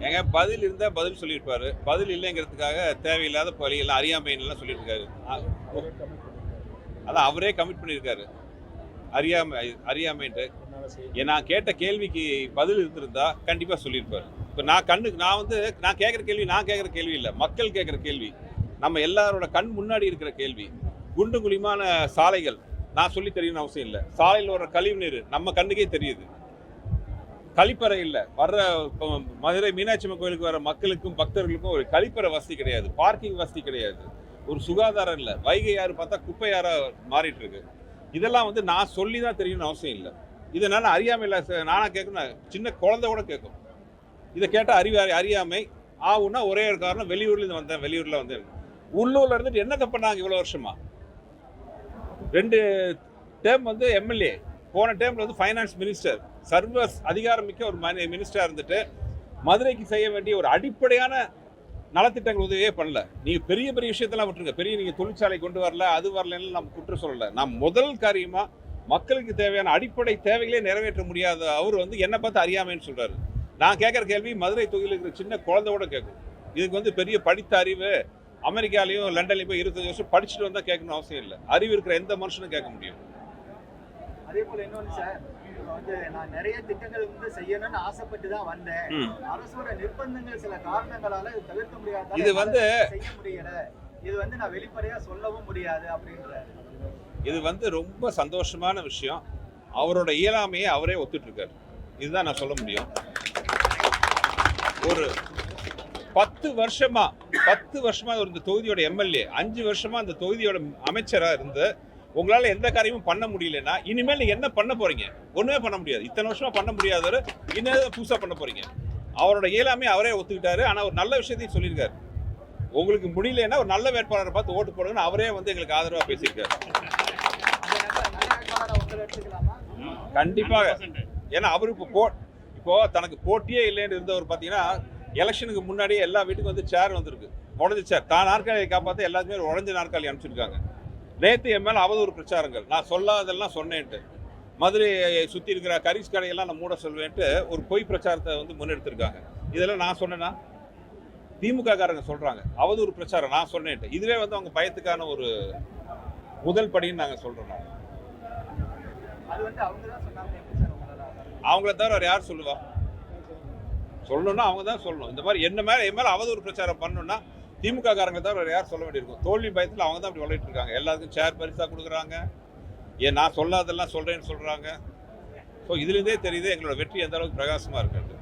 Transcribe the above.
ஏங்க பதில் இருந்தால் பதில் சொல்லியிருப்பாரு. பதில் இல்லைங்கிறதுக்காக தேவையில்லாத பழியெல்லாம் அறியாமைன்னெல்லாம் சொல்லிட்டு இருக்காரு. அதான் அவரே கமிட் பண்ணியிருக்காரு. அறியாமைன்ட்டு. நான் கேட்ட கேள்விக்கு பதில் இருந்திருந்தா கண்டிப்பாக சொல்லியிருப்பாரு. இப்போ நான் கேட்குற கேள்வி இல்லை, மக்கள் கேட்குற கேள்வி, நம்ம எல்லாரோட கண் முன்னாடி இருக்கிற கேள்வி. குண்டு குழிமான சாலைகள் நான் சொல்லி தெரியணும்னு அவசியம் இல்லை. சாலையில் வர கழிவு நீர் நம்ம கண்ணுக்கே தெரியுது. கழிப்பறை இல்லை. வர்ற மதுரை மீனாட்சி அம்மன் கோயிலுக்கு வர மக்களுக்கும் பக்தர்களுக்கும் ஒரு கழிப்பறை வசதி கிடையாது, பார்க்கிங் வசதி கிடையாது, ஒரு சுகாதாரம் இல்லை. வைகை யாரு பார்த்தா குப்பை யாரா மாறிட்டு இருக்கு. இதெல்லாம் நான் சொல்லி தான் தெரியணும்னு அவசியம் இல்லை. இதனால அறியாமையில் நானா கேட்கணும், சின்ன குழந்தை கூட கேட்கும். இதை கேட்டால் அறியாமை ஆகுன்னா ஒரே ஒரு காரணம், வெளியூர்லேருந்து வந்தேன், வெளியூரில் வந்தேன். உள்ளூரில் இருந்துட்டு என்ன தப்புனாங்க இவ்வளோ வருஷமா? 2 டேர்ம் எம்எல்ஏ, போன டேர்மில் ஃபைனான்ஸ் மினிஸ்டர், சர்வ அதிகாரம் மிக்க ஒரு மினிஸ்டராக இருந்துட்டு மதுரைக்கு செய்ய வேண்டிய ஒரு அடிப்படையான நலத்திட்டங்கள் உதவியே பண்ணல. நீங்கள் பெரிய பெரிய விஷயத்தெல்லாம் விட்டுருங்க. நீங்கள் தொழிற்சாலை கொண்டு வரல, அது வரலன்னு நம்ம குற்றம் சொல்லலை. நான் முதல் காரியமாக மக்களுக்கு தேவையான அடிப்படை தேவைகளே நிறைவேற்ற முடியாத அவர் என்னை பார்த்து அறியாமைன்னு சொல்கிறாரு. நான் கேட்குற கேள்வி மதுரை தொகுதியில் இருக்கிற சின்ன குழந்தையோட கேட்கும். இதுக்கு பெரிய படித்த அறிவு, அமெரிக்காலையும் லண்டன்லையும் போய் 25 வருஷம் படிச்சுட்டு வந்தால் கேட்கணும் அவசியம் இல்லை. அறிவு இருக்கிற எந்த மனுஷனும் கேட்க முடியும். அதே போல இன்னொன்று சார், நான் நிறைய திட்டங்கள் செய்யணும்னு ஆசைப்பட்டு தான் வந்தேன். அரசோட நிர்பந்தங்கள் சில காரணங்களால தவிர்க்க முடியாத செய்ய முடியல. இது நான் வெளிப்படையா சொல்லவும் முடியாது அப்படின்ற. இது ரொம்ப சந்தோஷமான விஷயம். அவரோட இயலாமையை அவரே ஒத்துட்டு இருக்காரு. இதுதான் நான் சொல்ல முடியும். ஒரு 10 வருஷமா இந்த தொகுதியோட எம்எல்ஏ, 5 வருஷமா அந்த தொகுதியோட அமைச்சரா இருந்து உங்களால எந்த காரியமும் பண்ண முடியலன்னா இனிமேல் நீங்க என்ன பண்ண போறீங்க? ஒண்ணுமே பண்ண முடியாது. இத்தனை வருஷமா பண்ண முடியாதவர் இன்னும் புதுசா பண்ண போறீங்க. அவரோட இயலாமே அவரே ஒத்துக்கிட்டாரு. ஆனா ஒரு நல்ல விஷயத்தையும் சொல்லியிருக்காரு. உங்களுக்கு முடியலன்னா ஒரு நல்ல வேட்பாளரை பார்த்து ஓட்டு போடுங்கன்னு அவரே எங்களுக்கு ஆதரவா பேசியிருக்காரு. கண்டிப்பாக. ஏன்னா அவரு இப்போ தனக்கு போட்டியே இல்லைன்னு இருந்தவர் பார்த்தீங்கன்னா எலெக்ஷனுக்கு முன்னாடியே எல்லா வீட்டுக்கும் சேர் வந்திருக்கு, உடஞ்ச சேர். தான் நாற்காலியை காப்பாற்ற எல்லாத்துக்குமே உடஞ்ச நாற்காலி அனுப்பிச்சிருக்காங்க. நேற்று என் மேலே அவதூறு பிரச்சாரங்கள், நான் சொல்லாதெல்லாம் சொன்னேன்ட்டு, மதுரையை சுற்றி இருக்கிற கரிஸ் கடையெல்லாம் நான் மூட சொல்வேன்ட்டு ஒரு பொய் பிரச்சாரத்தை முன்னெடுத்திருக்காங்க. இதெல்லாம் நான் சொன்னேன்னா? திமுக காரங்க சொல்கிறாங்க அவதூறு பிரச்சாரம் நான் சொன்னேன்ட்டு. இதுவே அவங்க பயத்துக்கான ஒரு முதல் படின்னு நாங்கள் சொல்கிறோம். அவங்கள தவிர வேறு யார் சொல்லுவா? சொல்லணும்னா அவங்க தான் சொல்லணும். இந்த மாதிரி என் மேலே அவதூறு பிரச்சாரம் பண்ணணும்னா திமுக காரங்களை தவிர வேறு யார் சொல்ல வேண்டியிருக்கும்? தோல்வி பயத்தில் அவங்க தான் அப்படி விளையாட்டு இருக்காங்க. எல்லாருக்கும் சேர் பரிசாக கொடுக்குறாங்க. நான் சொல்லாதெல்லாம் சொல்கிறேன்னு சொல்கிறாங்க. ஸோ இதுலேருந்தே தெரியுது எங்களோட வெற்றி எந்த அளவுக்கு பிரகாசமாக இருக்குது.